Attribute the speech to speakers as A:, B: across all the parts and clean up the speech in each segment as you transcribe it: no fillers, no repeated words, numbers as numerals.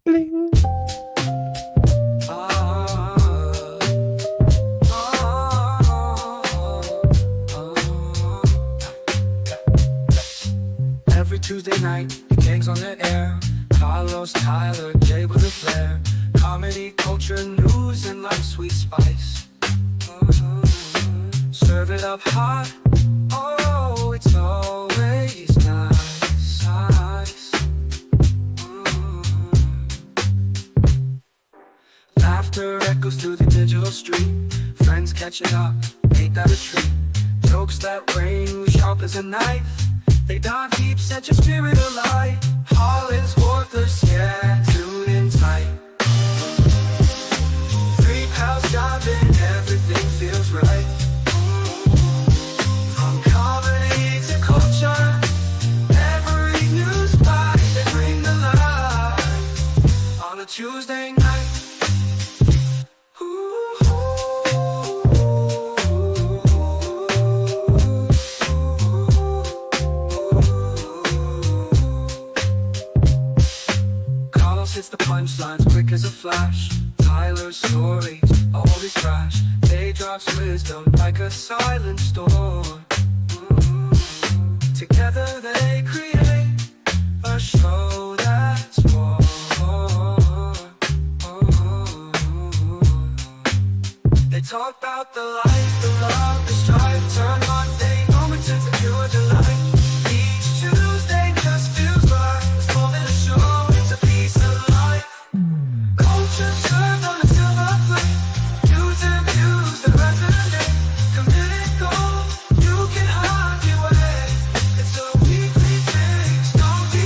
A: Bling.
B: Every Tuesday night, the gang's on the air. Carlos, Tyler, Jay with a flair. Comedy, culture, news, and life's sweet spice. Serve it up hot. Oh, it's always nice. Laughter echoes through the digital street. Friends catching up, ain't that a treat? Jokes that ring sharp as a knife. They dive deep, set your spirit alight. Holland's worthless, yeah, tune in tight. Three pals jiving, everything feels right. From comedy to culture, every news bite they bring to life. On a Tuesday night. Hits the punchlines quick as a flash. Tyler's stories always crash. They drops wisdom like a silent storm. Together they create a show that's more. They talk about the life, the love, the strife. Turn Monday moments into pure delight. Each Tuesday just feels right. It's more than a show, it's a piece of life. Culture served on a silver plate. News and views that resonate. Committed gold, you can hide your way. It's a weekly fix, don't be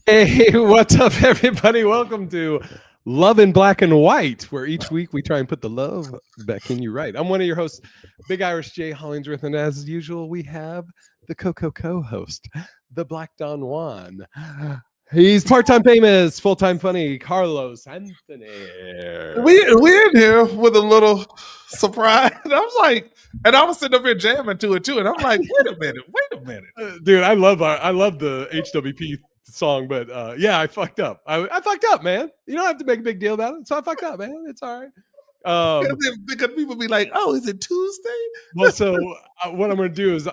A: Hey, what's up, everybody? Welcome to Love in Black and White, where each week we try and put the love back in you right. I'm one of your hosts, Big Irish Jay Hollingsworth, and as usual, we have the co-host, the Black Don Juan. He's part-time famous, full-time funny, Carlos Anthony.
C: We're in here with a little surprise. And I was like, and I was sitting up here jamming to it too, and I'm like, wait a minute.
A: Dude, I love the HWP song, but yeah, I fucked up. I fucked up, man. You don't have to make a big deal about it. So I fucked up, man. It's all right.
C: Because people be like, oh, is it Tuesday?
A: Well, so what I'm going to do is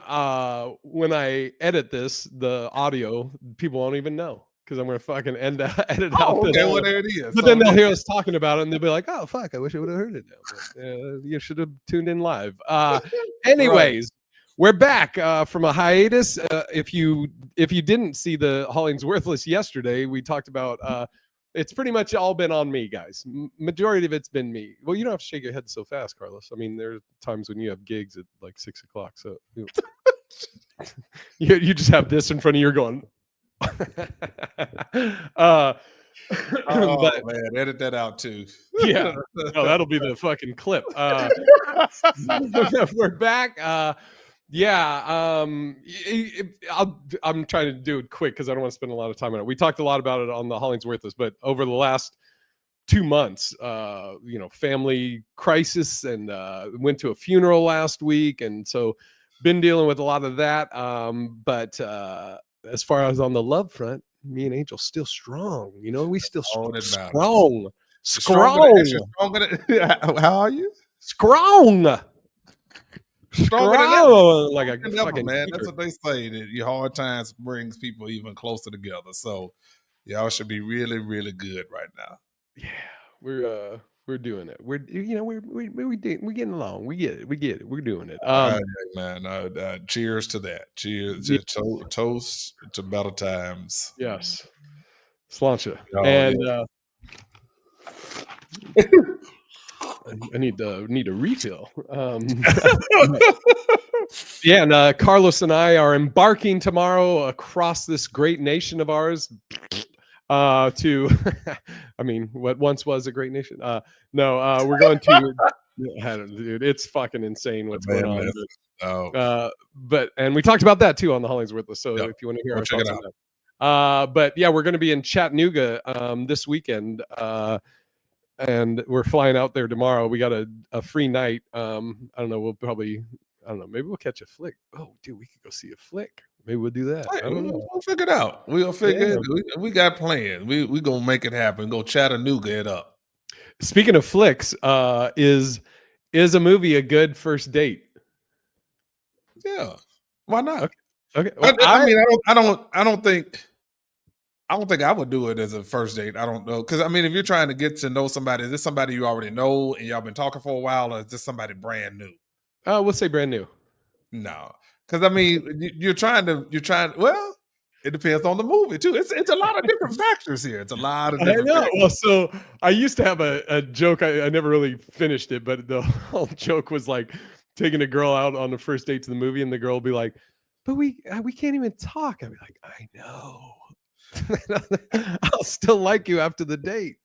A: when I edit this, the audio, people won't even know because I'm going to fucking edit out.
C: Okay, well, there it is.
A: But then they'll hear us talking about it and they'll be like, oh, fuck, I wish I would have heard it now. But, you should have tuned in live. Anyways, we're back from a hiatus. If you didn't see the Hollingsworthless yesterday, we talked about it's pretty much all been on me, guys. Majority of it's been me. Well, you don't have to shake your head so fast, Carlos. I mean, there are times when you have gigs at like 6 o'clock. So you just have this in front of you going.
C: But, man, edit that out too.
A: Yeah, no, that'll be the fucking clip. We're back. I'm trying to do it quick because I don't want to spend a lot of time on it. We talked a lot about it on the Hollingsworthless, but over the last 2 months. Family crisis, and went to a funeral last week, and so been dealing with a lot of that. But as far as on the love front, me and Angel still strong. We still
C: all that matters.
A: strong,
C: You're
A: strong,
C: stronger than how are you?
A: strong,
C: Stronger than ever.
A: strong, like a
C: Stronger than ever,
A: fucking
C: man. That's
A: heater.
C: what they say. That your hard times brings people even closer together. So y'all should be really, really good right now.
A: Yeah, we're doing it. We're getting along. We get it. We're doing it.
C: Hey, man. Cheers to that. Cheers.
A: Yeah.
C: Toast to better times.
A: Yes, sláinte.
C: Oh,
A: And
C: yeah.
A: I need a refill. Yeah, and Carlos and I are embarking tomorrow across this great nation of ours to I mean, what once was a great nation. No, we're going to dude, it's fucking insane what's going on.
C: Oh,
A: And we talked about that too on the Hollingsworth. So
C: yep.
A: if you want to hear
C: Go
A: our
C: check it
A: thoughts on that. But yeah, we're going to be in Chattanooga this weekend. And we're flying out there tomorrow. We got a free night. I don't know. I don't know. Maybe we'll catch a flick. Oh, dude, we could go see a flick. Maybe we'll do that.
C: Hey,
A: I don't know.
C: we'll figure it out. We'll figure
A: Yeah.
C: it. We got plans. We gonna make it happen. Go Chattanooga it up.
A: Speaking of flicks, is a movie a good first date?
C: Yeah, why not?
A: Okay. Well,
C: I mean, I don't think I would do it as a first date. I don't know, because I mean, if you're trying to get to know somebody, is this somebody you already know and y'all been talking for a while, or is this somebody brand new?
A: we'll say brand new.
C: No, because I mean, you're trying. Well, it depends on the movie too. It's a lot of different factors here. It's a lot of
A: I
C: different.
A: know.
C: Factors.
A: Well, so I used to have a joke. I never really finished it, but the whole joke was like taking a girl out on the first date to the movie, and the girl will be like, "But we can't even talk." I'd be like, "I know." I'll still like you after the date.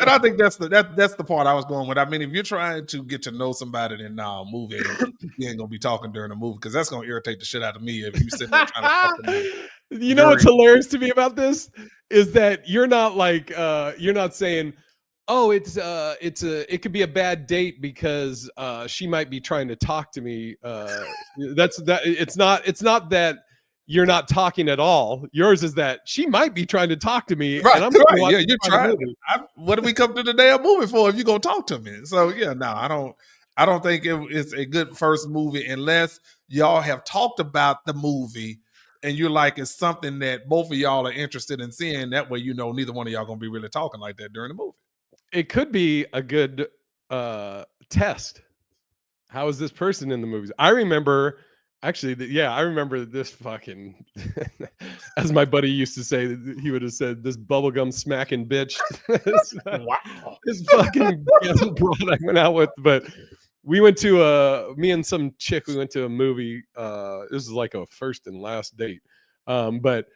C: And I think that's the part I was going with. I mean, if you're trying to get to know somebody, then movie, you ain't gonna be talking during the movie, because that's gonna irritate the shit out of me if you sitting there trying to talk to me.
A: You know what's hilarious to me about this is that you're not like you're not saying, "Oh, it could be a bad date because she might be trying to talk to me." It's not that you're not talking at all. Yours is that she might be trying to talk to me,
C: right?
A: And I'm
C: right. Yeah, you're trying. What do we come to the damn movie for if you're gonna talk to me? So yeah, no, I don't think it's a good first movie unless y'all have talked about the movie and you're like, it's something that both of y'all are interested in seeing. That way, neither one of y'all gonna be really talking like that during the movie.
A: It could be a good test. How is this person in the movies? I remember I remember this fucking, as my buddy used to say, he would have said, "This bubblegum smacking bitch."
C: Wow.
A: This fucking broad I went out with. But we went to me and some chick, we went to a movie. This is like a first and last date. But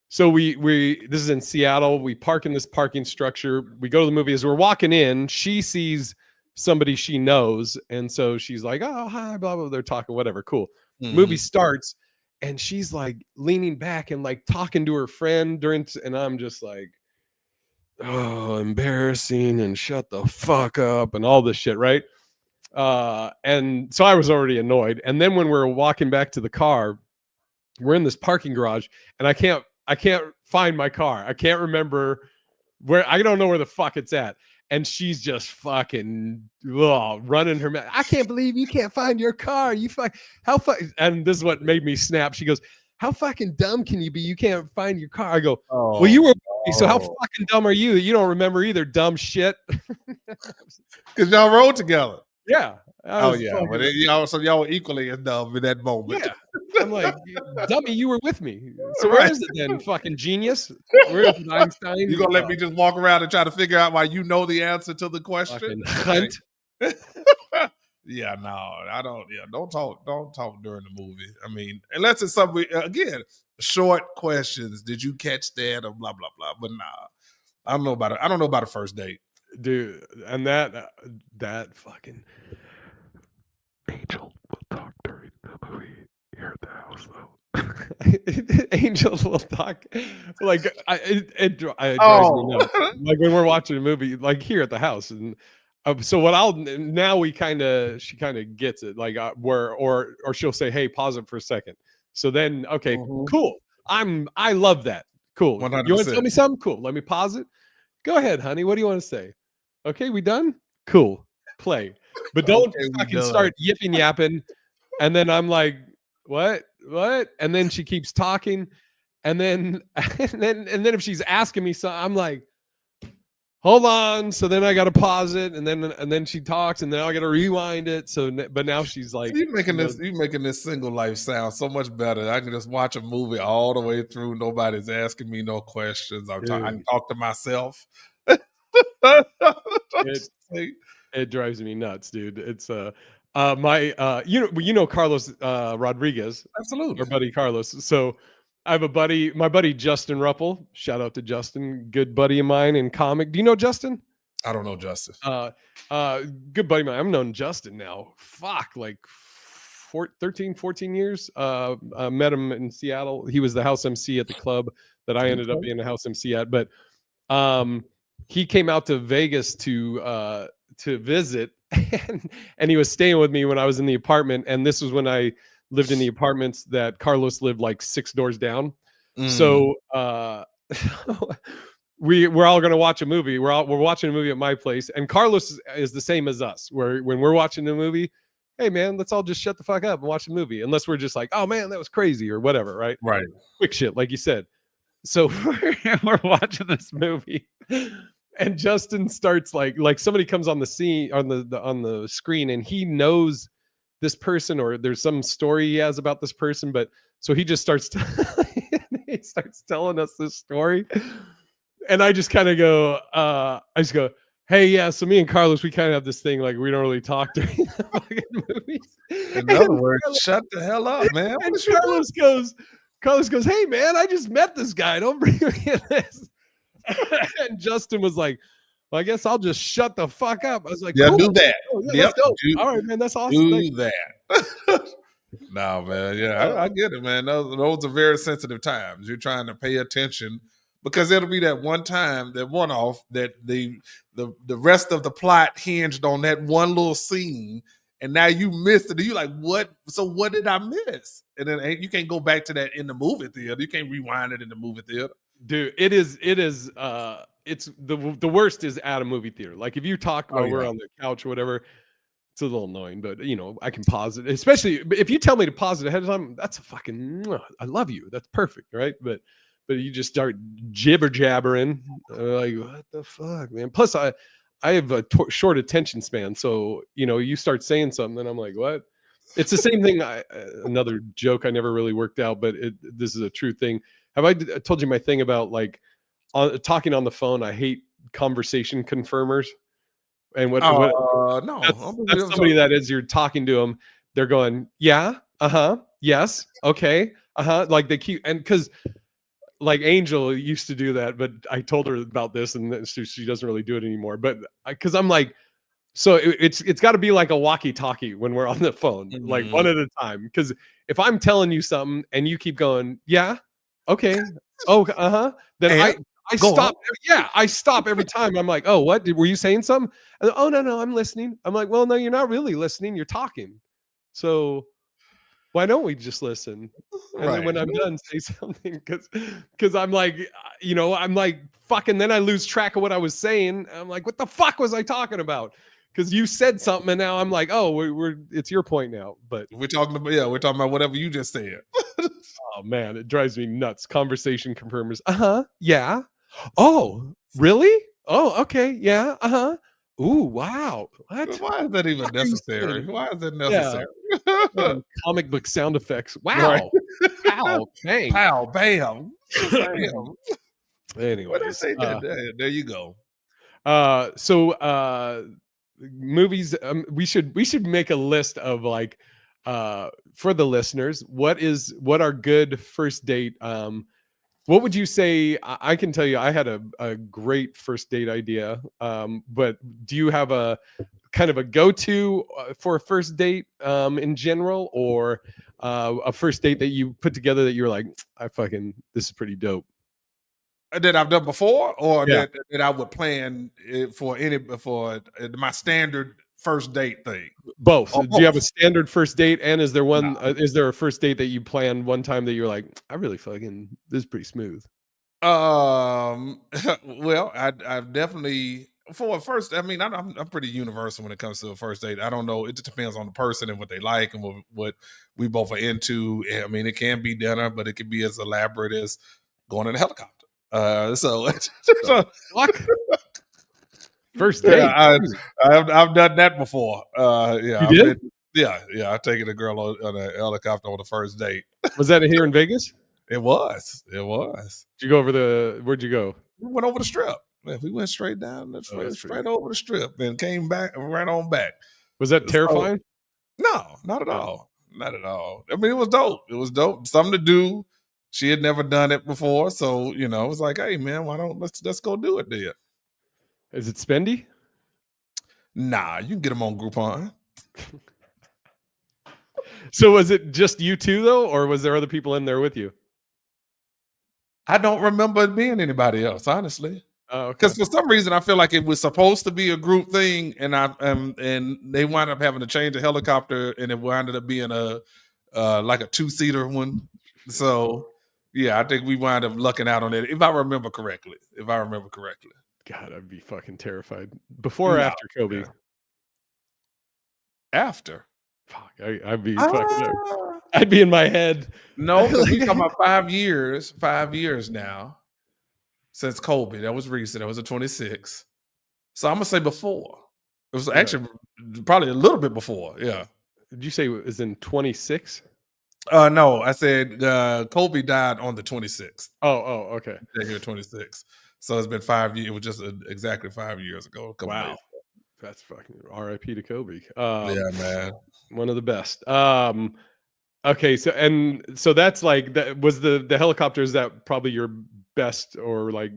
A: so we this is in Seattle. We park in this parking structure. We go to the movie. As we're walking in, she sees somebody she knows, and so she's like, "Oh, hi, blah blah." They're talking, whatever, cool. Movie starts, and she's like leaning back and like talking to her friend and I'm just like, "Oh, embarrassing," and "Shut the fuck up," and all this shit, right? And so I was already annoyed. And then when we're walking back to the car, we're in this parking garage, and I can't find my car. I can't remember where. I don't know where the fuck it's at. And she's just fucking running her mouth. "I can't believe you can't find your car. And this is what made me snap. She goes, "How fucking dumb can you be? You can't find your car." I go, "Well, you were with me, so how fucking dumb are you? You don't remember either, dumb shit."
C: Because y'all rode together.
A: Yeah.
C: But y'all were equally as dumb in that moment.
A: Yeah. I'm like, "Dummy, you were with me. So where is it then, fucking genius? Where is it, Einstein?
C: You gonna let me just walk around and try to figure out why you know the answer to the question?"
A: Hunt.
C: Yeah, no, I don't. Yeah, don't talk during the movie. I mean, unless it's something again, short questions. Did you catch that or blah blah blah? But nah, I don't know about it. I don't know about a first date,
A: dude. And that fucking Angel will talk during the movie here at the house, though. Angel will talk like it drives me
C: Oh,
A: nuts. Like when we're watching a movie, like here at the house, and so what I'll now she kind of gets it, like where or she'll say, "Hey, pause it for a second." So then, okay, cool. I love that. Cool. You want to tell
C: 100%.
A: me something? Cool. Let me pause it. Go ahead, honey. What do you want to say? Okay, we done? Cool. Play. But don't
C: Okay, we
A: fucking
C: done.
A: start yipping yapping. And then I'm like, what? What? And then she keeps talking. And then and then if she's asking me something, I'm like, hold on. So then I gotta pause it, and then she talks, and then I gotta rewind it. So but now she's
C: So
A: like,
C: you making this single life sound so much better. I can just watch a movie all the way through. Nobody's asking me no questions. I can
A: dude,
C: talk to myself.
A: it it drives me nuts, dude. It's my you know Carlos Rodriguez, our
C: Absolutely.
A: buddy Carlos. So I have a buddy, my buddy Justin Ruppel. Shout out to Justin, good buddy of mine in comic. Do you know Justin?
C: I don't know, Justice.
A: Uh good buddy of mine. I've known Justin now. Fuck, like 13, 14 years. I met him in Seattle. He was the house MC at the club that I ended up
C: Okay.
A: being a house MC at. But um he came out to Vegas to visit and he was staying with me when I was in the apartment, and this was when I lived in the apartments that Carlos lived like 6 doors down.
C: Mm,
A: So we're all gonna watch a movie. We're watching a movie at my place, and Carlos is the same as us. Where when we're watching a movie, hey man, let's all just shut the fuck up and watch the movie, unless we're just like, oh man, that was crazy or whatever, right?
C: right.
A: Quick shit, like you said. So we're watching this movie, and Justin starts like somebody comes on the scene on on the screen, and he knows this person, or there's some story he has about this person, but so he just starts he starts telling us this story, and I just kind of go, I just go, hey, yeah, so me and Carlos, we kind of have this thing, like we don't really talk during the fucking movies.
C: In other
A: And
C: words, shut the hell up, man.
A: and
C: What you doing?
A: Carlos goes, hey man, I just met this guy. Don't bring me in this. And Justin was like, well, I guess I'll just shut the fuck up. I was like,
C: Yeah,
A: cool.
C: do that.
A: Oh, yeah,
C: Yep.
A: let's go.
C: Do,
A: All right, man, that's awesome.
C: do that. No, man. Yeah, I get it, man. Those are very sensitive times. You're trying to pay attention because it'll be that one time, that one off, that the rest of the plot hinged on that one little scene, and now you missed it. And you're like, what? So what did I miss? And then you can't go back to that in the movie theater. You can't rewind it in the movie theater.
A: Dude, it is it's the worst is at a movie theater. Like if you talk
C: Oh
A: while we're
C: yeah.
A: on the couch or whatever, it's a little annoying, but you know, I can pause it. Especially if you tell me to pause it ahead of time, that's a fucking I love you. That's perfect, right? But you just start jibber jabbering, like what the fuck, man. Plus, I have a short attention span, so you know, you start saying something, and I'm like, what? It's the same thing. Another joke I never really worked out, but this is a true thing. Have I told you my thing about like talking on the phone? I hate conversation confirmers. And what
C: No.
A: that's somebody that as you're talking to them, they're going, yeah, uh-huh, yes, okay, uh-huh. Like they keep, and because like Angel used to do that, but I told her about this, and she doesn't really do it anymore. But because I'm like, so it's got to be like a walkie-talkie when we're on the phone, like one at a time. Because if I'm telling you something and you keep going, yeah, okay, oh, uh-huh, then
C: And
A: I
C: go
A: stop.
C: on.
A: Yeah, I stop every time. I'm like, oh, what? Were you saying something? And, oh no, I'm listening. I'm like, well, no, you're not really listening. You're talking. So why don't we just listen? And then
C: Right.
A: when I'm done, say something, because I'm like, you know, I'm like, fucking. Then I lose track of what I was saying. I'm like, what the fuck was I talking about? Because you said something, and now I'm like, oh, we're it's your point now. But
C: We're talking about whatever you just said.
A: oh man, it drives me nuts. Conversation confirmers. Yeah. Oh, really? Oh, okay. Yeah. Ooh, wow. What?
C: Why is that even
A: What are you
C: necessary?
A: saying?
C: Why is that
A: Yeah.
C: necessary?
A: Comic book sound effects.
C: Right.
A: Wow. Wow. Dang.
C: Pow, bam. Bam. What I
A: Anyways,
C: say that? There you go.
A: so movies. We should make a list of like for the listeners. What are good first date What would you say? I can tell you, I had a great first date idea. But do you have a kind of a go-to for a first date in general, or a first date that you put together that you're like, I fucking this is pretty dope.
C: That I've done before, or
A: Yeah,
C: that I would plan for my standard first date thing,
A: both.
C: or
A: Do you have a
C: both.
A: standard first date, and is there
C: No.
A: one? Is there a first date that you planned one time that you're like, I really fucking this is pretty smooth.
C: Well, I've definitely for a first. I mean, I'm pretty universal when it comes to a first date. I don't know. It just depends on the person and what they like and what we both are into. I mean, it can be dinner, but it can be as elaborate as going in a helicopter. So,
A: The
C: so
A: fuck? First
C: yeah,
A: date. Jesus.
C: I've done that before. Yeah,
A: You
C: I've
A: did?
C: been. Yeah, I've taken a girl on a helicopter on the first date.
A: Was that here in Vegas?
C: It was. It was.
A: Did you go over the? Where'd you go?
C: We went over the strip. Man, we went straight down,
A: Oh, that's pretty.
C: straight over the strip, and came back right on back.
A: Was that
C: So
A: terrifying?
C: no, not at
A: Oh,
C: all, not at all. I mean, it was dope. It was dope. Something to do. She had never done it before, so it was like, hey man, why don't let's go do it there.
A: is it spendy?
C: Nah, you can get them on Groupon.
A: So was it just you two though, or was there other people in there with you?
C: I don't remember it being anybody else, honestly.
A: Oh, okay.
C: Because for some reason I feel like it was supposed to be a group thing, and and they wound up having to change the helicopter, and it wound up being a like a 2-seater one. So yeah, I think we wound up lucking out on it, if I remember correctly.
A: God, I'd be fucking terrified. Before or
C: No,
A: after Kobe?
C: yeah. After.
A: Fuck, I'd be fucking.
C: Ah,
A: I'd be in my head.
C: no, because we talking about 5 years. 5 years now since Kobe. That was recent. That was a 26. So I'm gonna say before. It was
A: Yeah.
C: actually probably a little bit before. Yeah.
A: Did you say it was in 26?
C: No, I said Kobe died on the 26th.
A: Oh, okay.
C: January 26th. So it's been 5 years. It was just exactly 5 years ago. A couple
A: Wow,
C: days.
A: that's fucking R.I.P. to Kobe.
C: Yeah, man.
A: One of the best. Okay, so that's like that was the helicopter. Is that probably your best or like?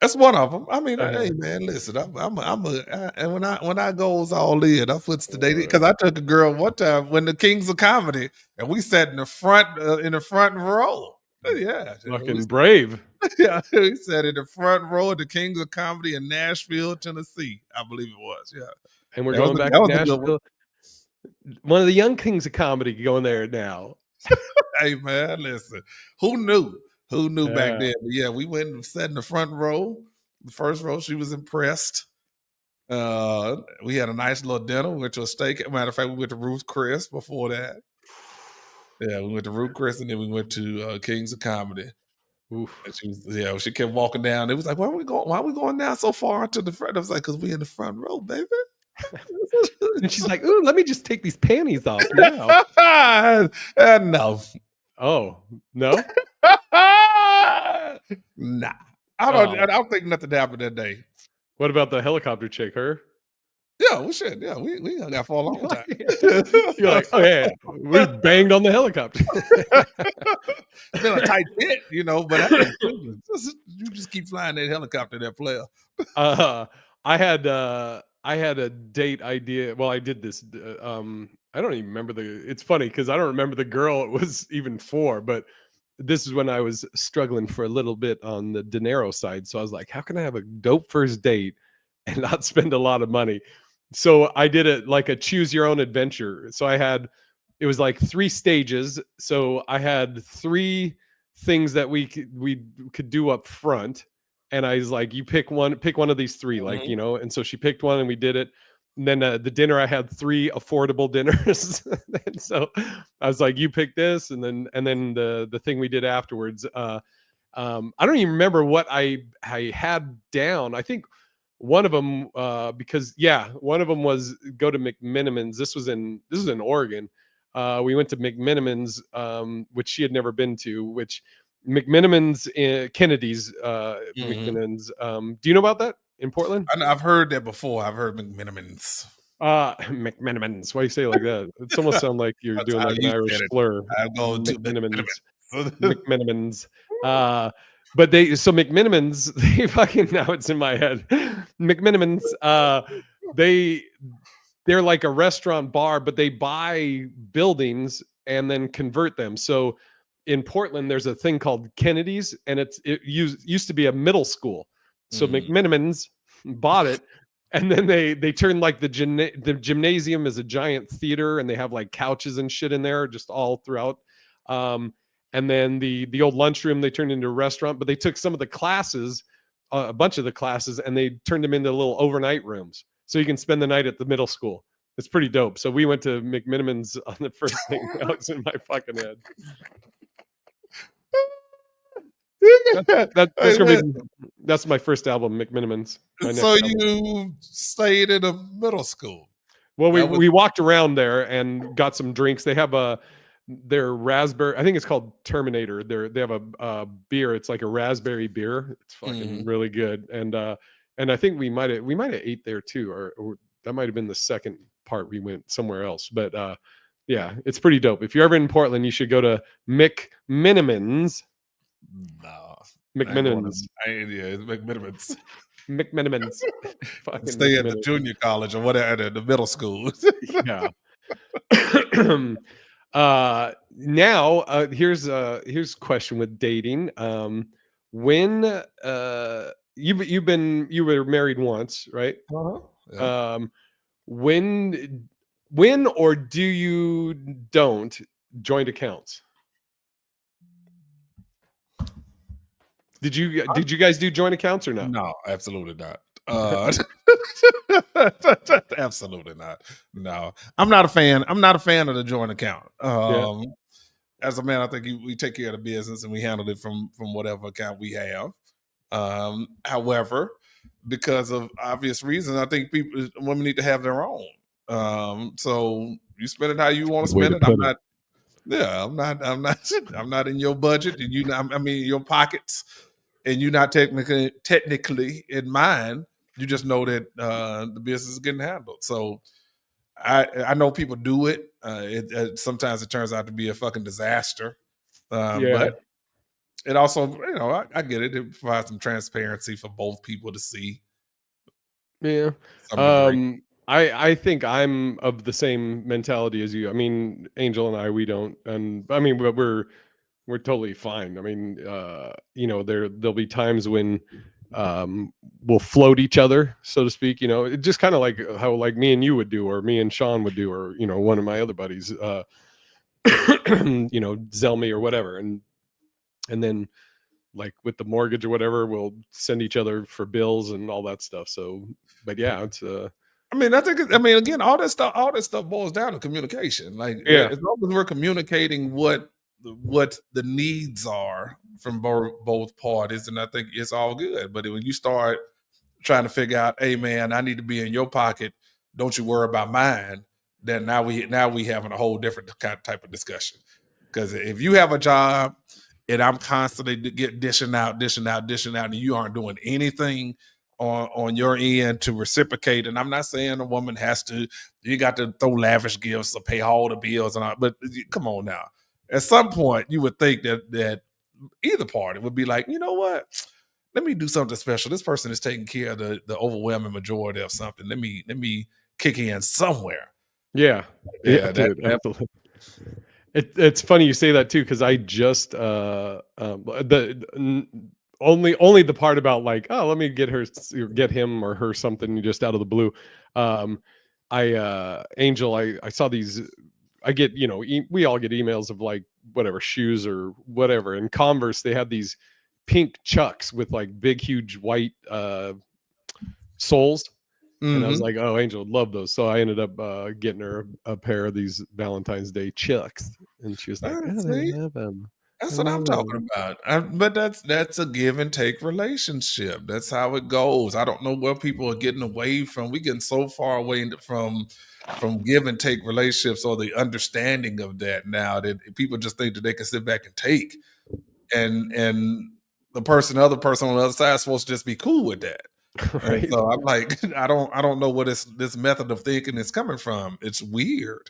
C: That's one of them. I mean,
A: Uh,
C: hey man, listen, and when I goes all in, I puts the date because I took a girl one time when the Kings of Comedy, and we sat in the front row. Yeah,
A: fucking brave.
C: yeah, we sat in the front row of the Kings of Comedy in Nashville, Tennessee. I believe it was. Yeah,
A: And we're
C: that was
A: going back
C: that
A: to
C: was a good one.
A: Nashville. One of the young kings of comedy going there now.
C: Hey man, listen, who knew? Who knew back
A: Yeah.
C: then? But yeah, we went and sat in the front row, the first row. She was impressed. We had a nice little dinner. We went to a steak. Matter of fact, we went to Ruth's Chris before that. Yeah, we went to Ruth's Chris, and then we went to Kings of Comedy.
A: Oof.
C: And she kept walking down. It was like, where are we going? Why are we going down so far to the front? I was like, because we in the front row, baby.
A: And she's like, "Ooh, let me just take these panties off now."
C: No.
A: Oh no.
C: Nah.
A: Oh.
C: I don't think nothing happened that day.
A: What about the helicopter chick? Her?
C: Yeah, well, shit. Yeah, we hung out for a long time.
A: You're like, oh yeah, we banged on the helicopter.
C: It's been a tight fit, but you just keep flying that helicopter, that player.
A: I had a date idea. Well, I did this. I don't even remember it's funny because I don't remember the girl it was even for, but this is when I was struggling for a little bit on the dinero side. So I was like, how can I have a dope first date and not spend a lot of money? So I did it like a choose your own adventure. So it was like 3 stages. So I had 3 things that we could do up front. And I was like, you pick one of these 3, like,
C: Mhm.
A: and so she picked one and we did it. And then the dinner, I had 3 affordable dinners. And so I was like, you pick this. And then the thing we did afterwards, I don't even remember what I had down. I think one of them, one of them was go to McMinimans. This was in Oregon. We went to McMinimans, which she had never been to, which McMinimans, Kennedy's,
C: Mhm.
A: McMinimans. Do you know about that in Portland?
C: I've heard that before. I've heard McMinimans.
A: McMinimans. Why you say it like that? It's almost sound like you're
C: That's
A: doing
C: how
A: like an
C: you
A: Irish
C: said it.
A: slur.
C: I go to
A: McMinimans.
C: McMinimans.
A: McMinimans. But so McMinimans, they fucking, now it's in my head. McMinimans, they they're like a restaurant bar, but they buy buildings and then convert them. So in Portland, there's a thing called Kennedy's, and it used to be a middle school. So McMinimans bought it, and then they turned like the gymnasium is a giant theater, and they have like couches and shit in there just all throughout. And then the old lunchroom they turned into a restaurant, but they took some of the classes, a bunch of the classes, and they turned them into little overnight rooms, so you can spend the night at the middle school. It's pretty dope. So we went to McMinimans on the first thing that was in my fucking head. That's gonna be, that's my first album, McMinimans.
C: So you stayed in a middle school.
A: Well, we walked around there and got some drinks. They have their raspberry, I think it's called Terminator. They have a beer. It's like a raspberry beer. It's fucking really good. And I think we might have ate there too, or that might have been the second part. We went somewhere else, but yeah, it's pretty dope. If you're ever in Portland, you should go to McMinimans.
C: No,
A: McMinimans.
C: Yeah, it's McMinimans.
A: McMinimans.
C: Stay at the junior college or whatever, the middle school.
A: Yeah. Now here's a question with dating. When you were married once, right?
C: Yeah.
A: When or do you don't joint accounts? Did you guys do joint accounts or not?
C: No, absolutely not. Absolutely not. No, I'm not a fan. I'm not a fan of the joint account. As a man, I think we take care of the business and we handle it from whatever account we have. However, because of obvious reasons, I think women need to have their own. So you spend it how you want to spend it. I'm not. Yeah, I'm not in your budget, and I mean your pockets, and you're not technically in mine. You just know that the business is getting handled. So I know people do it. Sometimes it turns out to be a fucking disaster. But it also, I get it. It provides some transparency for both people to see.
A: Yeah. I think I'm of the same mentality as you. I mean, Angel and we don't, and I mean, but we're totally fine. I mean, there'll be times when we'll float each other, so to speak. It just kind of like how like me and you would do, or me and Sean would do, or one of my other buddies, Zelmy or whatever, and then like with the mortgage or whatever, we'll send each other for bills and all that stuff. So, but yeah, it's
C: I mean, again, all that stuff boils down to communication. Like, as long as we're communicating what the needs are from both parties, and I think it's all good. But when you start trying to figure out, hey man, I need to be in your pocket, don't you worry about mine, then now we having a whole different type of discussion. Because if you have a job and I'm constantly dishing out, and you aren't doing anything on your end to reciprocate, and I'm not saying a woman you got to throw lavish gifts or pay all the bills and all, but come on now. At some point, you would think that either party would be like, you know what? Let me do something special. This person is taking care of the overwhelming majority of something. Let me kick in somewhere.
A: Yeah, dude, absolutely. It's funny you say that too, because I just only the part about like, oh, let me get him or her something just out of the blue. Angel, I saw these. I get, we all get emails of like whatever shoes or whatever. In Converse, they have these pink Chucks with like big, huge white soles. And I was like, oh, Angel would love those. So I ended up getting her a pair of these Valentine's Day Chucks. And she was like,
C: that's what I'm talking about. But that's a give and take relationship. That's how it goes. I don't know where people are getting away from. We're getting so far away from give and take relationships, or the understanding of that now, that people just think that they can sit back and take, and the other person on the other side is supposed to just be cool with that. Right. So I'm like, I don't know where this method of thinking is coming from. It's weird.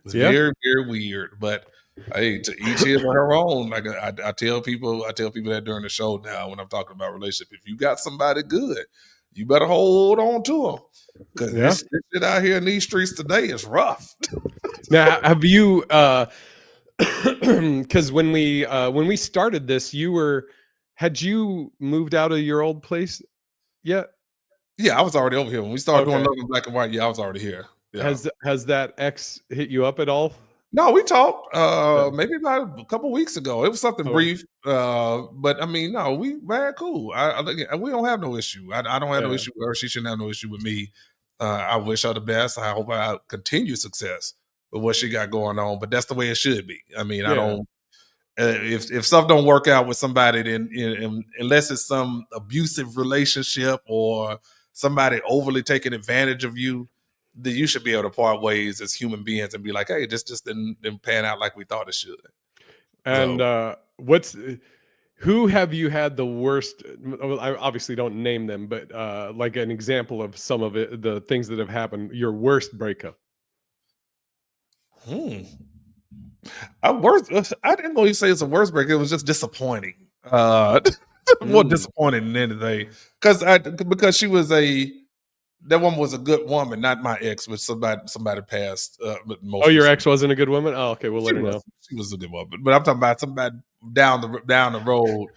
C: It's very, very weird. But Hey, to each his or her own. Like I tell people, that during the show now when I'm talking about relationship, if you got somebody good, you better hold on to them because
A: Yeah.
C: this shit out here in these streets today is rough.
A: Now, have you? Because when we started this, had you moved out of your old place yet?
C: Yeah, I was already over here when we started doing
A: Okay.
C: Love in Black and White. Yeah, I was already here. Yeah.
A: Has that ex hit you up at all?
C: No, we talked
A: Yeah.
C: maybe about a couple weeks ago. It was something
A: Okay.
C: brief, but I mean, no, we man, cool. We don't have no issue. I don't have no
A: Yeah.
C: issue with her. She shouldn't have no issue with me. I wish her the best. I hope I continue success with what she got going on. But that's the way it should be. I mean, I
A: Yeah.
C: don't. If stuff don't work out with somebody, then unless it's some abusive relationship or somebody overly taking advantage of you, then you should be able to part ways as human beings and be like, hey, this just didn't pan out like we thought it should.
A: And
C: So,
A: who have you had the worst? Well, I obviously don't name them, but like an example of some of it, the things that have happened. Your worst breakup.
C: hmm. I didn't want to say it's a worst break. It was just disappointing. More
A: Mm.
C: disappointing than anything. Because she was that woman was a good woman, not my ex, but somebody passed. But
A: Oh,
C: most
A: your
C: recently.
A: ex wasn't a good woman. Oh, okay. We'll
C: She
A: let her know.
C: was. She was a good woman, but I'm talking about somebody down the road,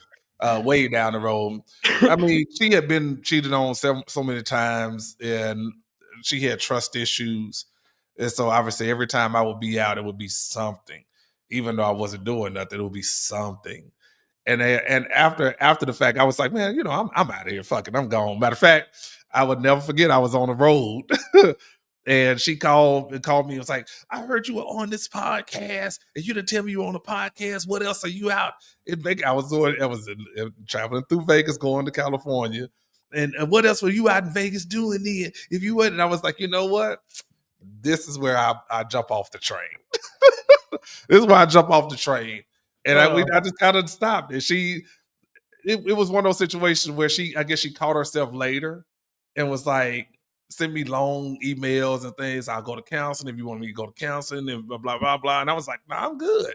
C: way down the road. I mean, she had been cheated on so many times, and she had trust issues, and so obviously every time I would be out, it would be something. Even though I wasn't doing nothing, it would be something. And after the fact, I was like, man, I'm out of here. Fucking, I'm gone. Matter of fact, I would never forget I was on the road. And she called me and was like, I heard you were on this podcast and you didn't tell me you were on a podcast. What else are you out in Vegas? I was traveling through Vegas, going to California. And what else were you out in Vegas doing then? If you wouldn't, I was like, you know what? This is where I jump off the train. This is where I jump off the train. And
A: Oh,
C: I just kind of stopped. And it was one of those situations where I guess she caught herself later and was like, send me long emails and things. I'll go to counseling if you want me to go to counseling and blah, blah, blah, blah. And I was like, no, I'm good.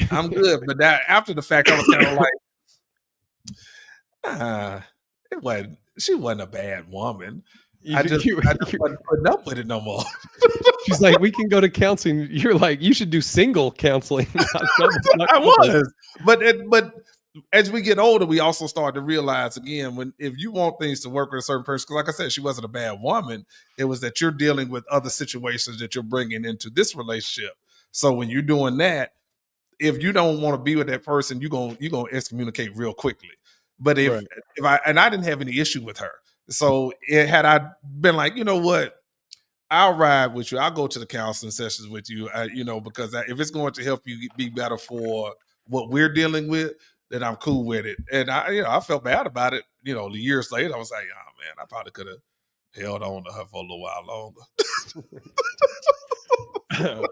C: I'm good. But that after the fact, I was kind of like, she wasn't a bad woman.
A: you,
C: I just
A: you,
C: wasn't putting up with it no more.
A: she's like, we can go to counseling. You're like, you should do single counseling. Not
C: I
A: couple.
C: was. But as we get older, we also start to realize again, if you want things to work with a certain person, because like I said, she wasn't a bad woman. It was that you're dealing with other situations that you're bringing into this relationship. So when you're doing that, if you don't want to be with that person, you're gonna excommunicate real quickly. But
A: Right.
C: if I didn't have any issue with her, so had I been like, you know what, I'll ride with you. I'll go to the counseling sessions with you. Because if it's going to help you be better for what we're dealing with, then I'm cool with it. And I felt bad about it. The years later, I was like, oh man, I probably could have held on to her for a little while longer.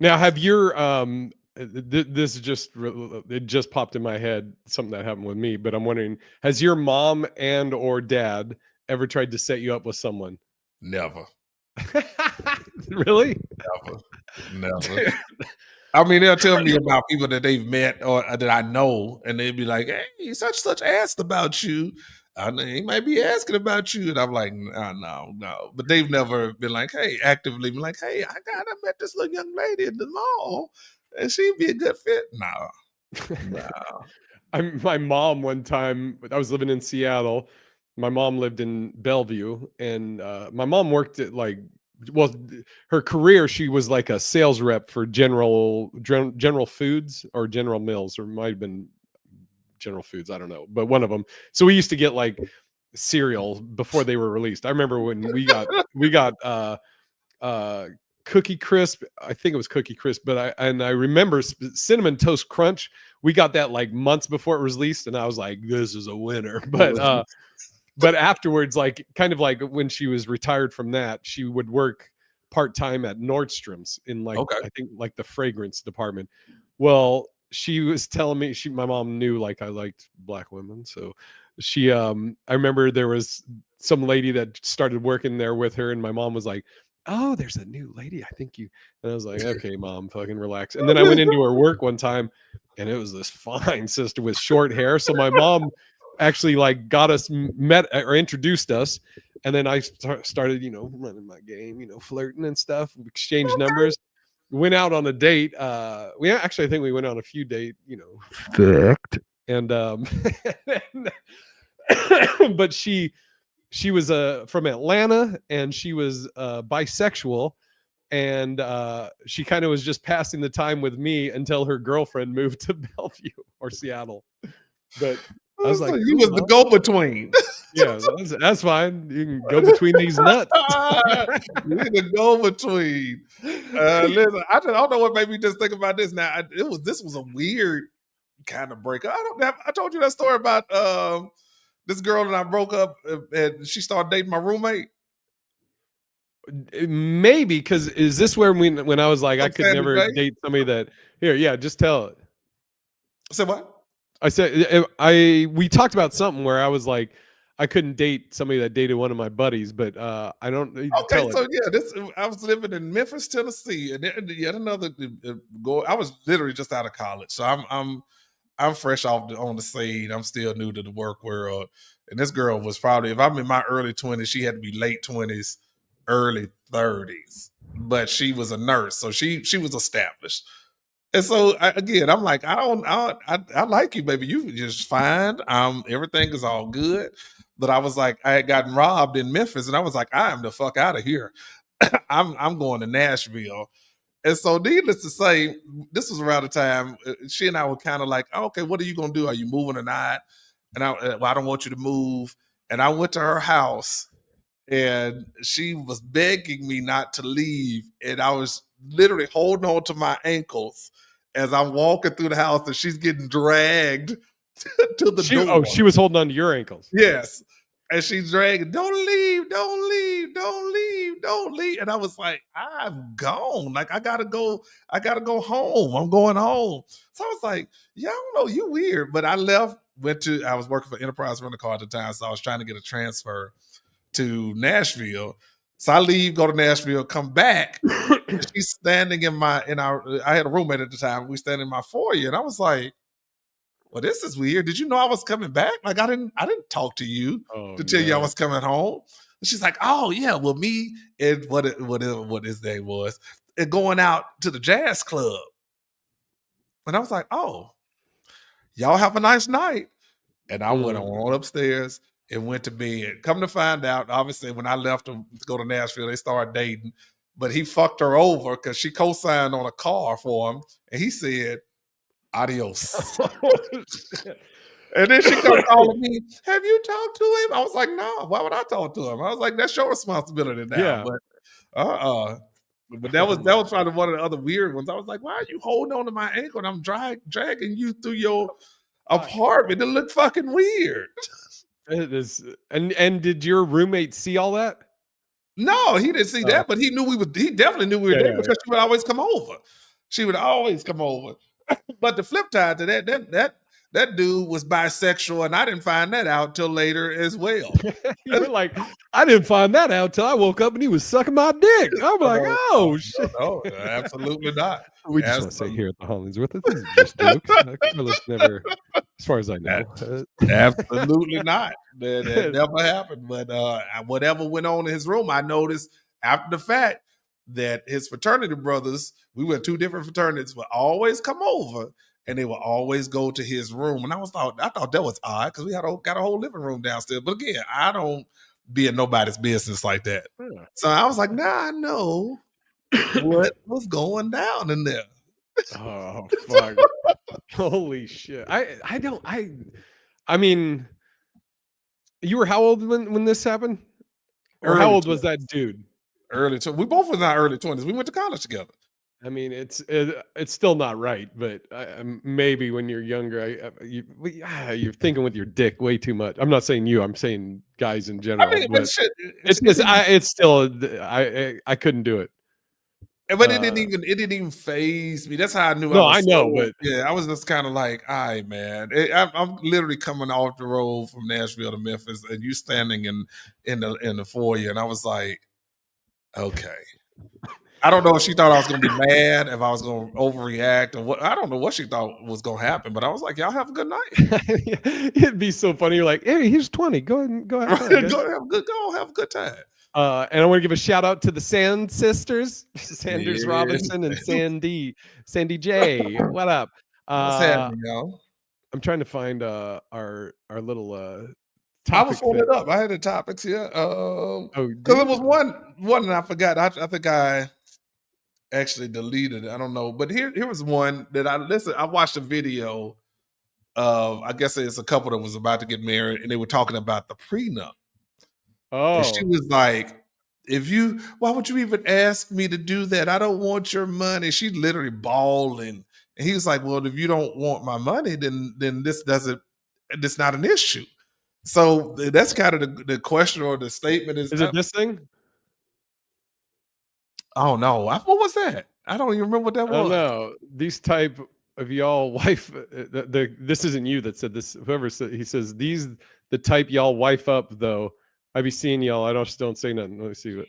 A: Now, have your this it just popped in my head, something that happened with me, but I'm wondering, has your mom and or dad ever tried to set you up with someone?
C: Never,
A: Really?
C: never. I mean, they'll tell me about people that they've met or that I know, and they'd be like, "Hey, such asked about you." I know he might be asking about you, and I'm like, no. But they've never been like, "Hey," actively been like, "Hey, I met this little young lady at the mall, and she'd be a good fit." No.
A: My mom, one time, I was living in Seattle. My mom lived in Bellevue, and my mom worked at her career. She was like a sales rep for General Foods or General Mills, or it might have been General Foods. I don't know, but one of them. So we used to get like cereal before they were released. I remember when we got Cookie Crisp. I think it was Cookie Crisp, but I remember Cinnamon Toast Crunch. We got that like months before it was released, and I was like, "This is a winner." But afterwards, like kind of like when she was retired from that, she would work part time at Nordstrom's in like
C: Okay.
A: I think like the fragrance department. Well, she was telling me my mom knew like I liked black women, so I remember there was some lady that started working there with her, and my mom was like, "Oh, there's a new lady. I think you." And I was like, "Okay, mom, fucking relax." And then I went into her work one time, and it was this fine sister with short hair. So my mom actually like got us met or introduced us, and then I started, running my game, flirting and stuff, exchanged numbers, went out on a date. I think we went on a few date, fact. And but she was from Atlanta, and she was bisexual, and she kind of was just passing the time with me until her girlfriend moved to Bellevue or Seattle. But I was like,
C: you
A: cool,
C: was the
A: Mom.
C: go-between.
A: Yeah, that's fine. You can go between these nuts.
C: You're the go-between. Listen, I don't know what made me just think about this. Now, this was a weird kind of breakup. I told you that story about this girl that I broke up, and she started dating my roommate.
A: Maybe, because is this where when I was like, I could never
C: Day?
A: date somebody that yeah, just tell it.
C: Say what?
A: I said we talked about something where I was like, I couldn't date somebody that dated one of my buddies, but I don't
C: Okay,
A: tell
C: so
A: it.
C: I was living in Memphis, Tennessee, and yet another go. I was literally just out of college, so I'm fresh on the scene. I'm still new to the work world, and this girl was probably, if I'm in my early 20s, she had to be late 20s, early 30s. But she was a nurse, so she was established. And so I'm like, I like you, baby. You just fine. Everything is all good. But I was like, I had gotten robbed in Memphis, and I was like, I am the fuck out of here. I'm going to Nashville. And so, needless to say, this was around the time she and I were kind of like, oh, okay, what are you gonna do? Are you moving or not? And I don't want you to move. And I went to her house, and she was begging me not to leave, and I was literally holding on to my ankles as I'm walking through the house, and she's getting dragged to the door.
A: Oh, she was holding on to your ankles.
C: Yes. And she's dragging, don't leave, don't leave, don't leave, don't leave. And I was like, I'm gone. Like, I gotta go home. I'm going home. So I was like, yeah, I don't know, you weird. But I left, I was working for Enterprise Rent a Car at the time, so I was trying to get a transfer to Nashville. So I leave, go to Nashville, come back. And she's standing I had a roommate at the time. We standing in my foyer, and I was like, well, this is weird. Did you know I was coming back? Like, I didn't talk to you to tell you I was coming home. And she's like, oh yeah, well, me and what his name was, and going out to the jazz club. And I was like, oh, y'all have a nice night. And I went on upstairs and went to bed. Come to find out, obviously, when I left to go to Nashville, they started dating. But he fucked her over because she co-signed on a car for him. And he said, adios. And then she comes calling me, have you talked to him? I was like, no, why would I talk to him? I was like, that's your responsibility now.
A: Yeah.
C: But but that was probably one of the other weird ones. I was like, why are you holding on to my ankle and I'm dragging you through your apartment? It looked fucking weird.
A: It is. And did your roommate see all that?
C: No, he didn't see that, but he definitely knew we were there because she would always come over. She would always come over. But the flip side to that dude was bisexual, and I didn't find that out till later as well.
A: You were like, I didn't find that out till I woke up and he was sucking my dick. I'm like, oh shit.
C: No, absolutely not.
A: We just want to say here at the Hollingsworth, this is just jokes. Carlos never, as far as I know.
C: Absolutely not. That never happened. But whatever went on in his room, I noticed after the fact that his fraternity brothers, we were two different fraternities, would always come over, and they would always go to his room. And I thought that was odd because we got a whole living room downstairs. But again, I don't be in nobody's business like that. Yeah. So I was like, now I know what was going down in there.
A: Oh fuck. Holy shit. I mean, you were how old when this happened? Or how old was that dude?
C: We both was in our early 20s. We went to college together.
A: I mean, it's still not right, but maybe when you're younger, you're thinking with your dick way too much. I'm not saying you. I'm saying guys in general. I mean, but it's still. I couldn't do it.
C: But it didn't even phase me. That's how I knew.
A: I know, but
C: yeah, I was just kind of like, all right, man. I'm literally coming off the road from Nashville to Memphis, and you standing in the foyer, and I was like, okay. I don't know if she thought I was gonna be mad, if I was gonna overreact, or what. I don't know what she thought was gonna happen, but I was like, "Y'all have a good night.
A: It'd be so funny. You're like, hey, here's 20. Go ahead and go have fun, guys.
C: Go have a good time."
A: And I want to give a shout out to the Sand sisters, Sanders
C: Yeah.
A: Robinson and Sandy J. What up?
C: What's happening, y'all?
A: I'm trying to find our little
C: I was
A: topic
C: pulling
A: that.
C: it up. I had the topics here.
A: Oh,
C: Because it
A: dude.
C: was one that I forgot. I think I actually deleted it. I don't know, but here was one that I listened. I watched a video of. I guess it's a couple that was about to get married, and they were talking about the prenup. And she
A: Oh,
C: was like, why would you even ask me to do that? I don't want your money. She literally bawling. And he was like, well, if you don't want my money, then this not an issue. So that's kind of the question or the statement is,
A: is it this thing?
C: oh no, what was that? I don't even remember what that
A: I don't
C: was.
A: know. These type of y'all wife. This isn't you that said this. Whoever said he says these the type y'all wife up though. I be seeing y'all. I don't say nothing. Let me see what.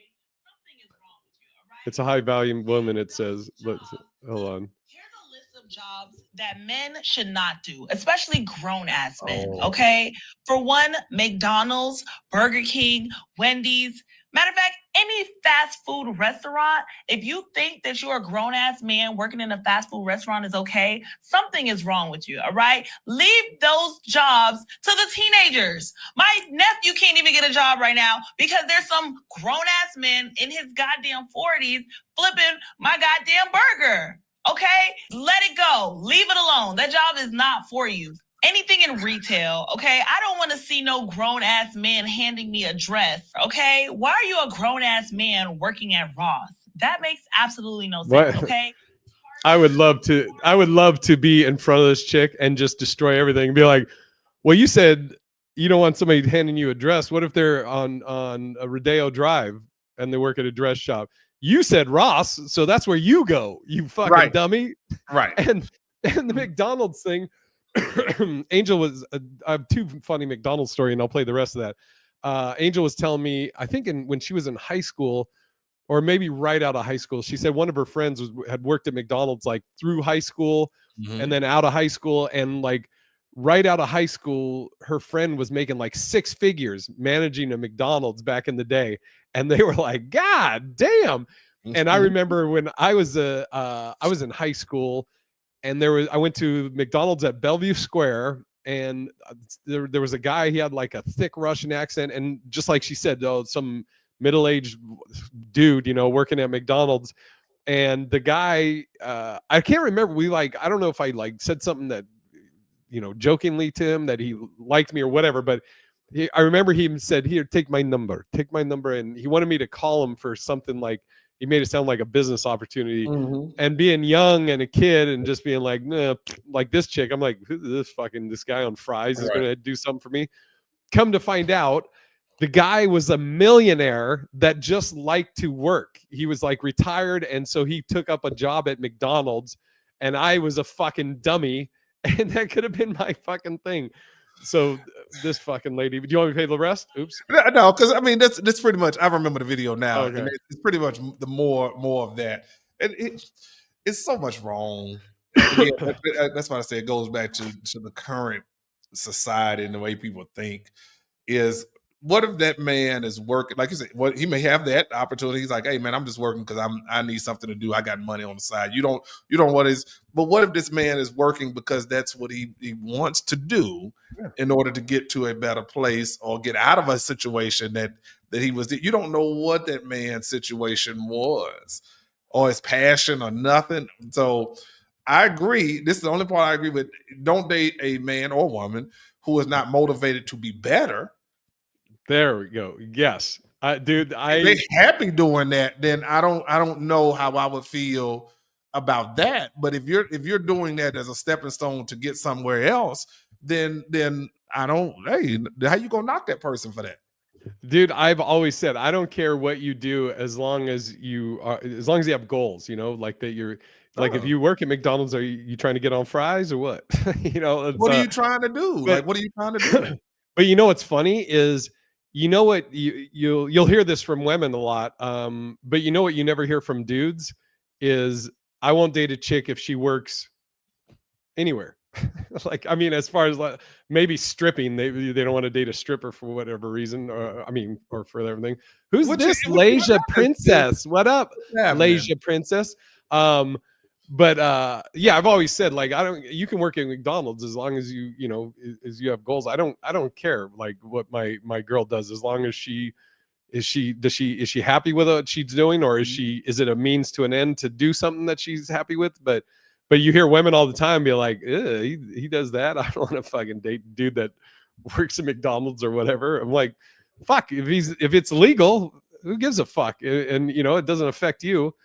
A: It's a high volume woman. It says. Hold on.
D: Here's a list of jobs that men should not do, especially grown ass men.
C: Oh.
D: Okay. For one, McDonald's, Burger King, Wendy's. Matter of fact, any fast food restaurant, if you think that you're a grown ass man working in a fast food restaurant is okay, something is wrong with you. All right. Leave those jobs to the teenagers. My nephew can't even get a job right now because there's some grown ass man in his goddamn 40s flipping my goddamn burger. Okay? Let it go. Leave it alone. That job is not for you. Anything in retail, okay? I don't want to see no grown ass man handing me a dress, okay? Why are you a grown ass man working at Ross? That makes absolutely no sense,
A: What?
D: okay?
A: I would love to be in front of this chick and just destroy everything and be like, well, you said you don't want somebody handing you a dress. What if they're on a Rodeo Drive and they work at a dress shop? You said Ross, so that's where you go, you fucking
C: Right.
A: dummy.
C: Right.
A: And the McDonald's thing, Angel was. I have two funny McDonald's story, and I'll play the rest of that. Angel was telling me, I think when she was in high school, or maybe right out of high school, she said one of her friends had worked at McDonald's like through high school,
C: Mhm.
A: and then out of high school, and like right out of high school, her friend was making like six figures managing a McDonald's back in the day, and they were like, God damn. And I remember when I was in high school, and I went to McDonald's at Bellevue Square, and there was a guy. He had like a thick Russian accent, and just like she said, some middle-aged dude, working at McDonald's. And the guy, I can't remember. I don't know if I like said something that, jokingly to him that he liked me or whatever, but I remember he said, "Here, take my number," and he wanted me to call him for something like. He made it sound like a business opportunity.
C: Mhm.
A: And being young and a kid and just being like, nah, like this chick, I'm like, this guy on fries is going to do something for me. Come to find out, the guy was a millionaire that just liked to work. He was like retired. And so he took up a job at McDonald's, and I was a fucking dummy. And that could have been my fucking thing. So this fucking lady, do you want me to pay the rest? Oops.
C: No, because I mean that's pretty much. I remember the video now,
A: Okay.
C: and it's pretty much the more of that. And it's so much wrong. And yeah, that's why I say it goes back to the current society and the way people think. Is what if that man is working? Like you said, what he may have that opportunity. He's like, hey man, I'm just working because I need something to do. I got money on the side. You don't want his. But what if this man is working because that's what he wants to do in order to get to a better place or get out of a situation that he was. You don't know what that man's situation was or his passion or nothing. So I agree. This is the only part I agree with. Don't date a man or woman who is not motivated to be better.
A: There we go. Yes. Dude,
C: If they happy doing that, then I don't know how I would feel about that. But if you're doing that as a stepping stone to get somewhere else, then I don't. Hey, how you gonna knock that person for that?
A: Dude, I've always said I don't care what you do as long as you have goals, like that you're like if you work at McDonald's, are you trying to get on fries or what?
C: What are you trying to do? Like what are you trying to do?
A: But what's funny is you know what you'll hear this from women a lot, but you know what you never hear from dudes is I won't date a chick if she works anywhere. Like, I mean, as far as like maybe stripping, they don't want to date a stripper for whatever reason, or I mean, or for everything. Who's this
C: What you
A: Lasia Princess? What up,
C: happening?
A: Lasia Princess? Um, but yeah, I've always said like I don't. You can work at McDonald's as long as you know as you have goals. I don't care like what my girl does as long as is she happy with what she's doing, or is it a means to an end to do something that she's happy with? But you hear women all the time be like, he does that. I don't want to fucking date a dude that works at McDonald's or whatever. I'm like, fuck, if it's legal, who gives a fuck? And you know, it doesn't affect you.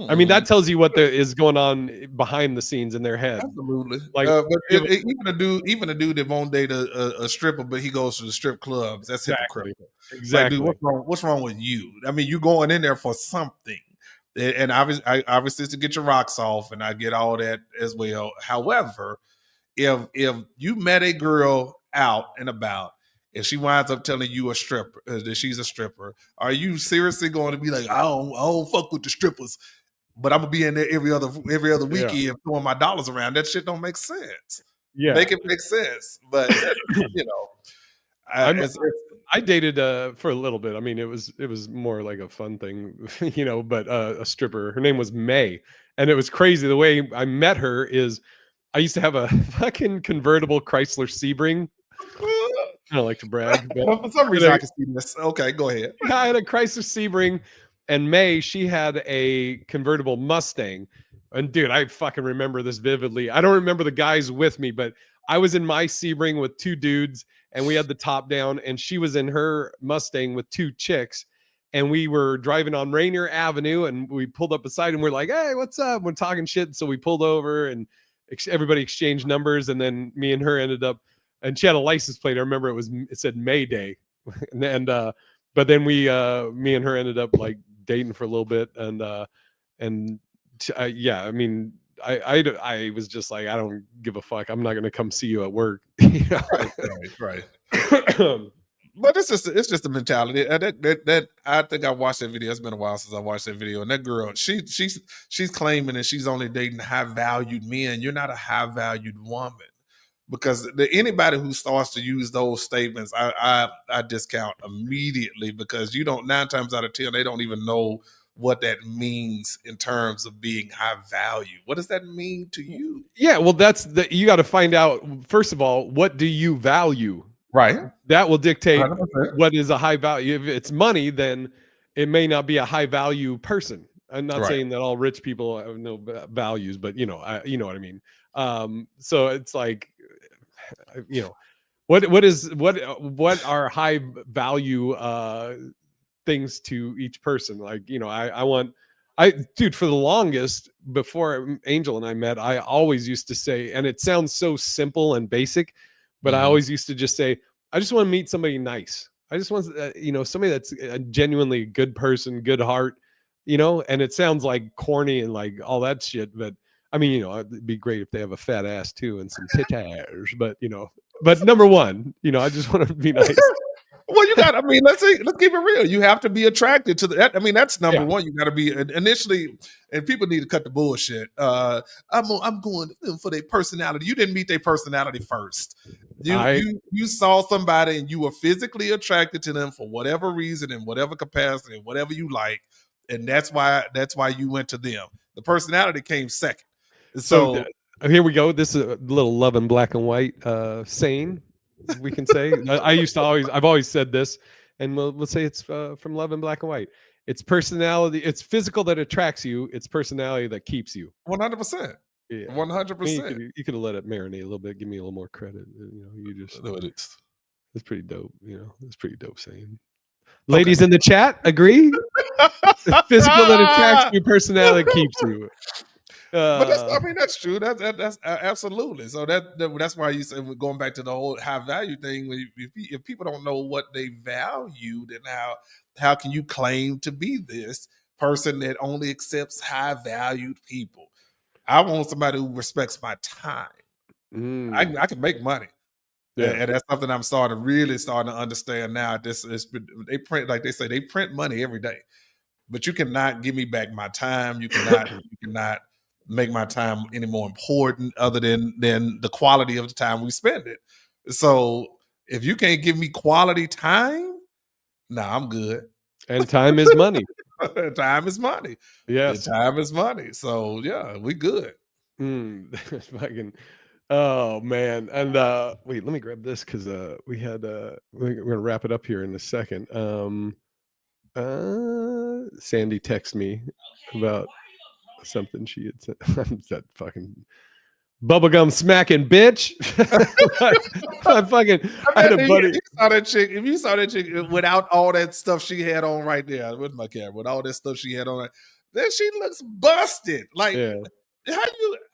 A: I mean, that tells you what is going on behind the scenes in their head.
C: Absolutely.
A: Like,
C: But even a dude that won't date a stripper, but he goes to the strip clubs, that's hypocritical.
A: Exactly.
C: Like, dude, what's wrong with you? I mean, you're going in there for something. And obviously it's to get your rocks off, and I get all that as well. However, if you met a girl out and about and she winds up telling you that she's a stripper, are you seriously going to be like, I don't fuck with the strippers, but I'm gonna be in there every other weekend throwing my dollars around? That shit don't make sense.
A: Yeah,
C: Make it make sense. But you know,
A: I dated for a little bit. I mean, it was more like a fun thing, you know. But a stripper, her name was May, and it was crazy. The way I met her is, I used to have a fucking convertible Chrysler Sebring. I don't like to brag, but
C: for some reason I can see this. Okay, go ahead.
A: I had a Chrysler Sebring, and May, she had a convertible Mustang. And dude, I fucking remember this vividly. I don't remember the guys with me, but I was in my Sebring with two dudes, and we had the top down, and she was in her Mustang with two chicks, and we were driving on Rainier Avenue, and we pulled up beside, and we're like, "Hey, what's up?" We're talking shit, so we pulled over, and everybody exchanged numbers, and then me and her ended up, and she had a license plate. I remember it said Mayday, and but then me and her ended up like dating for a little bit, and yeah, I mean, I was just like, I don't give a fuck. I'm not gonna come see you at work. You know?
C: Right. But it's just a mentality. That I think I watched that video. It's been a while since I watched that video. And that girl, she's claiming that she's only dating high valued men. You're not a high valued woman, because anybody who starts to use those statements, I discount immediately, because you don't, 9 times out of 10 they don't even know what that means in terms of being high value. What does that mean to you?
A: Yeah, well, you got to find out first of all, what do you value?
C: Right.
A: That will dictate
C: 100%.
A: what is a high value. If it's money, then it may not be a high value person. I'm not saying that all rich people have no values, but you know, you know what I mean. So it's like, you know, what are high value things to each person? Like, you know, dude, for the longest, before Angel and I met, I always used to say, and it sounds so simple and basic, but I always used to just say, I just want to meet somebody nice. I just want, you know, somebody that's a genuinely good person, good heart, you know. And it sounds like corny and like all that shit, but I mean, you know, it'd be great if they have a fat ass too and some titties, but you know, but number one, you know, I just want to be nice.
C: Well, you got. I mean, let's keep it real. You have to be attracted to that. I mean, that's number one. You got to be initially, and people need to cut the bullshit. I'm going for their personality. You didn't meet their personality first. You saw somebody and you were physically attracted to them for whatever reason, in whatever capacity, whatever you like, and that's why you went to them. The personality came second. So
A: here we go. This is a little Love in Black and White saying, we can say. I've always said this, and we'll say it's from Love in Black and White. It's personality, it's physical that attracts you. It's personality that keeps you.
C: 100%. Yeah, 100%.
A: You could have let it marinate a little bit. Give me a little more credit. You know, you just. It's pretty dope. You know, it's pretty dope saying. Ladies in the chat agree. Physical that attracts you, personality that keeps you.
C: But that's true. That's absolutely. So that's why you said, going back to the whole high value thing. If people don't know what they value, then how can you claim to be this person that only accepts high valued people? I want somebody who respects my time. I can make money.
A: Yeah.
C: And that's something I'm really starting to understand now. They print, like they say, they print money every day, but you cannot give me back my time. You cannot make my time any more important other than the quality of the time we spend it. So if you can't give me quality time, nah, I'm good.
A: And time is money.
C: Time is money.
A: Yes.
C: Time is money. So yeah, we good.
A: Fucking. Oh man. And wait, let me grab this because we're gonna wrap it up here in a second. Sandy texted me about something she had said. That fucking bubblegum smacking bitch. I fucking I had a buddy.
C: If you saw that chick without all that stuff she had on right there, with my camera, with all that stuff she had on, then she looks busted. Like
A: Yeah.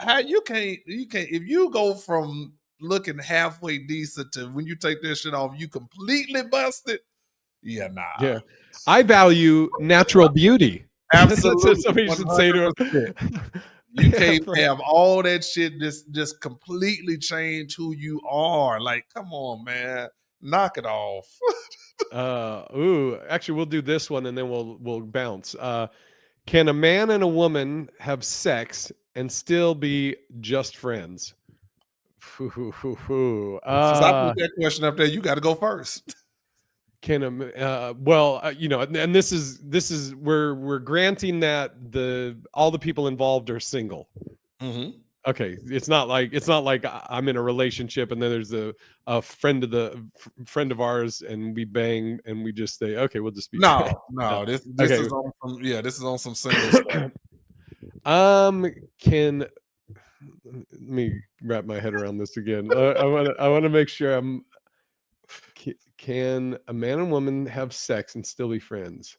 C: how you can't if you go from looking halfway decent to when you take this shit off, you completely busted. Yeah, nah.
A: Yeah. I value natural beauty.
C: Absolutely.
A: That's what somebody should say to
C: 100%.
A: her.
C: You
A: Yeah,
C: can't have all that shit just completely change who you are. Like, come on, man. Knock it off.
A: Actually we'll do this one and then we'll bounce. Can a man and a woman have sex and still be just friends?
C: Since I put that question up there, you got to go first.
A: Can and this is we're granting that all the people involved are single.
C: Mm-hmm.
A: Okay, it's not like I'm in a relationship and then there's a friend of ours and we bang and we just say okay we'll just be
C: No. This
A: Okay.
C: is on some this is on some single stuff.
A: Let me wrap my head around this again. I want to make sure can a man and woman have sex and still be friends?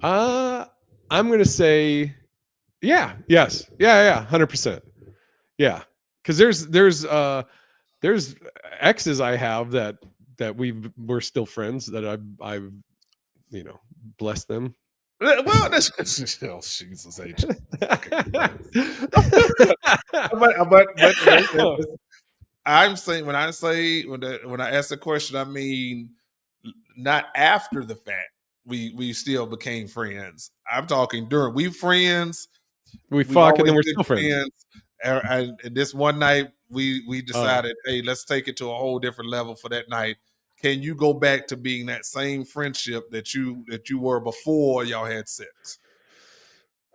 A: I'm gonna say yes, yeah, 100%. Yeah, because there's exes I have that we're still friends that I've blessed them.
C: Well, that's oh, Jesus H. but I'm saying when I ask the question, I mean not after the fact. We still became friends. I'm talking during we friends.
A: We
C: We've
A: fuck and
C: always
A: then we're
C: been
A: still friends.
C: And this one night we decided, hey, let's take it to a whole different level for that night. Can you go back to being that same friendship that you were before y'all had sex?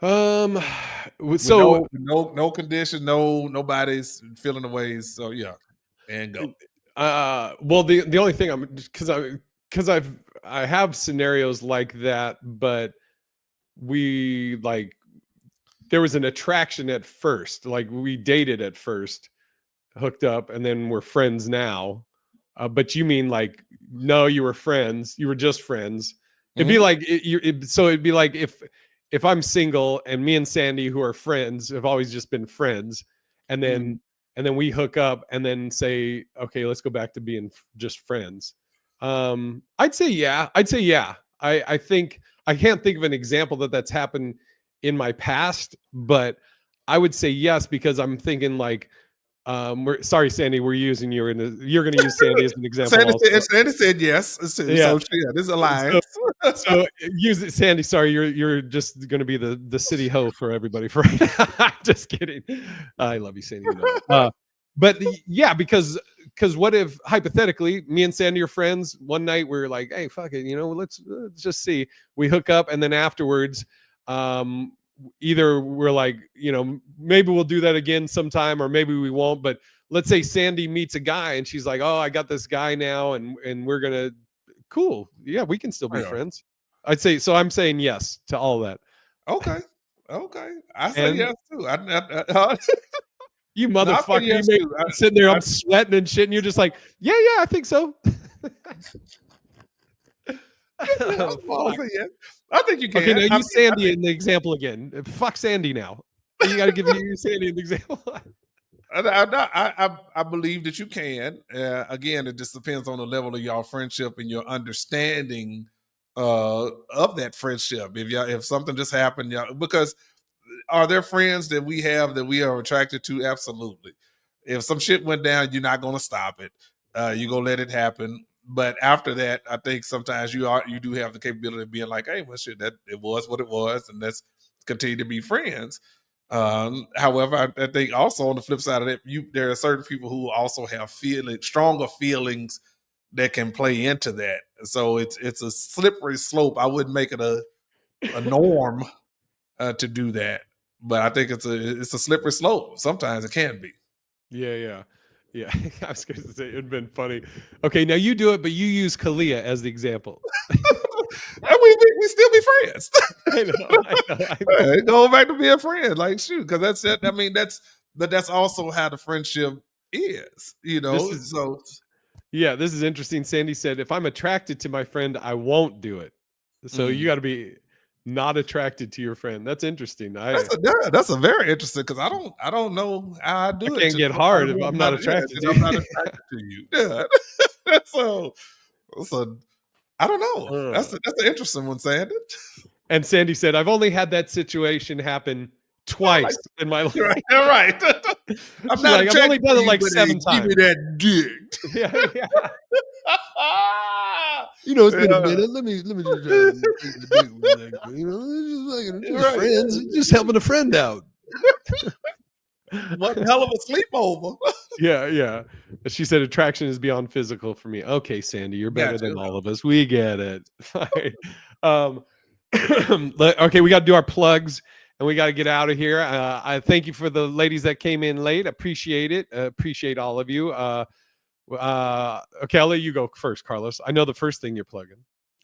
A: So
C: no condition, nobody's feeling the ways. So yeah, and go.
A: Well, the only thing I'm because I have scenarios like that, but we like there was an attraction at first, like we dated at first, hooked up, and then we're friends now. But you mean like no, you were friends, you were just friends. It'd be like so it'd be like if I'm single and me and Sandy, who are friends, have always just been friends, and then we hook up and then say, okay, let's go back to being just friends. I'd say yeah. I think I can't think of an example that's happened in my past, but I would say yes because I'm thinking like sorry, Sandy, we're using you you're going to use Sandy as an example.
C: Sandy said yes. So yeah, this is alliance.
A: So use it, Sandy. Sorry, you're just going to be the city hoe for everybody. For just kidding. I love you, Sandy. But yeah, because what if hypothetically me and Sandy are friends? One night we're like, hey, fuck it, let's just see. We hook up, and then afterwards, either we're like, maybe we'll do that again sometime, or maybe we won't. But let's say Sandy meets a guy, and she's like, oh, I got this guy now, and we're gonna. Cool. Yeah, we can still be friends. I'd say so. I'm saying yes to all that.
C: Okay. I say yes too.
A: You motherfucker!
C: Yes
A: you sitting there, I'm sweating and shit, and you're just like, yeah, I think so.
C: I think you can.
A: Okay, now use Sandy in the example again. Fuck Sandy now. You got to give you Sandy in the example.
C: I believe that you can. Again, it just depends on the level of your friendship and your understanding of that friendship. If something just happened, because are there friends that we have that we are attracted to? Absolutely. If some shit went down, you're not going to stop it. You go let it happen. But after that, I think sometimes you do have the capability of being like, hey, well, shit, that it was what it was, and let's continue to be friends. However, I think also on the flip side of that, there are certain people who also have stronger feelings that can play into that. So it's a slippery slope. I wouldn't make it a norm to do that, but I think it's a slippery slope. Sometimes it can be.
A: Yeah. I was going to say it'd been funny. Okay, now you do it, but you use Kalia as the example.
C: And we still be friends.
A: I know.
C: Yeah, go back to being friends, like shoot, because that's it. I mean, that's also how the friendship is, you know.
A: This is
C: So
A: this is interesting. Sandy said, if I'm attracted to my friend, I won't do it. So you got to be not attracted to your friend. That's interesting.
C: that's a very interesting because I don't know how I do
A: I
C: it.
A: can't get hard if I'm not attracted to you.
C: I'm not attracted to you. Yeah. so I don't know. That's an interesting one, Sandy.
A: And Sandy said, I've only had that situation happen twice in my life.
C: Right. I'm not
A: I've only done it like 7 times.
C: Give me that dick.
A: Yeah.
C: You know, it's
A: been a minute. Let me just friends, just helping a friend out.
C: What hell of a sleepover.
A: Yeah. She said attraction is beyond physical for me. Okay, Sandy, you're better than all of us. We get it. Fine. Okay, we got to do our plugs and we got to get out of here. I thank you for the ladies that came in late. Appreciate it. Appreciate all of you. Okay, I'll let you go first, Carlos. I know the first thing you're plugging.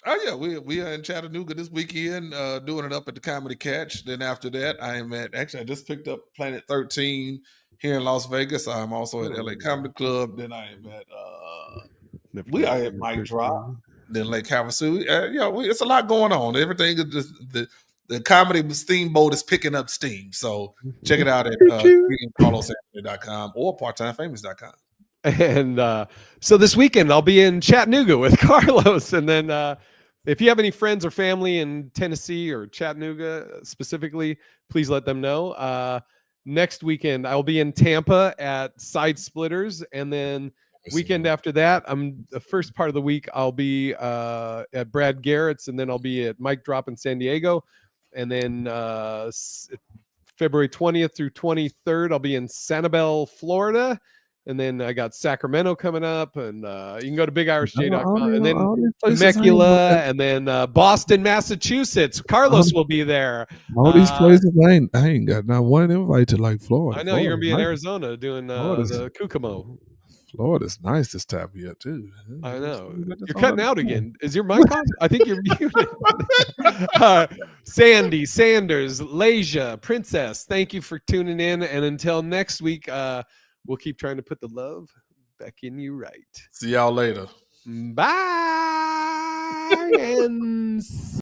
C: Oh yeah, we are in Chattanooga this weekend, doing it up at the Comedy Catch. Then after that, I just picked up Planet 13 here in Las Vegas. I'm also at LA Comedy Club. Then I am at we are at Mike Drop. Then Lake Havasu. It's a lot going on. Everything is just the comedy steamboat is picking up steam. So check it out at CarlosAnthony.com or parttimefamous.com.
A: And so this weekend I'll be in Chattanooga with Carlos. And then if you have any friends or family in Tennessee or Chattanooga specifically, please let them know. Next weekend I'll be in Tampa at Side Splitters, and then weekend after that, the first part of the week I'll be at Brad Garrett's, and then I'll be at Mike Drop in San Diego, and then February 20th through 23rd I'll be in Sanibel, Florida. And then I got Sacramento coming up, and you can go to BigIrishJ.com, and then Temecula, and then Boston, Massachusetts. Carlos will be there.
C: All these places, I ain't got not one invite to like Florida.
A: I know you're gonna be in Arizona doing the Kokomo.
C: Florida's nice this time of year too.
A: I know. You're cutting out again. Is your mic on? I think you're muted. Sandy, Sanders, Leisha, Princess, thank you for tuning in. And until next week, we'll keep trying to put the love back in you right.
C: See y'all later.
A: Bye. And